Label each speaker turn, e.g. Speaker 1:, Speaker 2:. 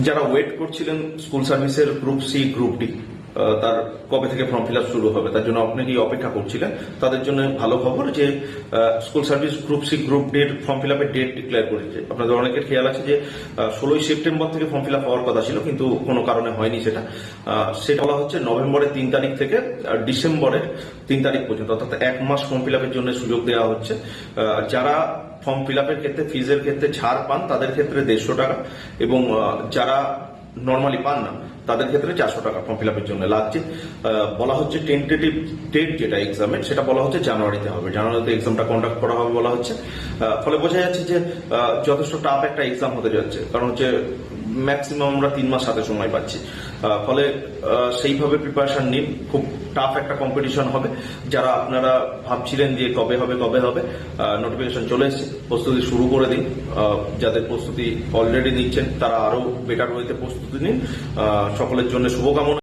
Speaker 1: যারা ওয়েট করছিলেন স্কুল সার্ভিসের গ্রুপ সি গ্রুপ ডি তার কবে থেকে ফর্ম ফিল আপ শুরু হবে তার জন্য অনেকেই অপেক্ষা করছিলেন, তাদের জন্য ভালো খবর যে school service group C group D এর ফর্ম ফিল আপের ডেট ডিক্লেয়ার করেছে। আপনাদের অনেকের খেয়াল আছে যে 16ই সেপ্টেম্বর থেকে ফর্ম ফিল আপ হওয়ার কথা ছিল, কিন্তু কোনো কারণে হয়নি। সেটা বলা হচ্ছে নভেম্বরের 3 তারিখ থেকে ডিসেম্বরের 3 তারিখ পর্যন্ত, অর্থাৎ 1 মাস ফর্ম ফিল আপের জন্য সুযোগ দেওয়া হচ্ছে। যারা ফর্ম ফিল আপের ক্ষেত্রে ফিজের ক্ষেত্রে ছাড় পান তাদের ক্ষেত্রে 150 টাকা, এবং যারা নর্মালি পান না তাদের ক্ষেত্রে 400 টাকা ফর্ম ফিল আপের জন্য লাগছে। বলা হচ্ছে টেন্টেটিভ ডেট যেটা এক্সামের সেটা বলা হচ্ছে জানুয়ারিতে হবে, জানুয়ারিতে এক্সামটা কন্ডাক্ট করা হবে বলা হচ্ছে। ফলে বোঝা যাচ্ছে যে যথেষ্ট টাফ একটা এক্সাম হতে যাচ্ছে, কারণ হচ্ছে ম্যাক্সিমাম আমরা 3 মাস হাতে সময় পাচ্ছি। ফলে সেইভাবে প্রিপারেশন নিন, খুব টাফ একটা কম্পিটিশন হবে। যারা আপনারা ভাবছিলেন যে কবে হবে নোটিফিকেশন চলে এসেছে, প্রস্তুতি শুরু করে দিন। যাদের প্রস্তুতি অলরেডি নিচ্ছেন তারা আরো বেটার ওয়েতে প্রস্তুতি নিন। সকলের জন্য শুভকামনা।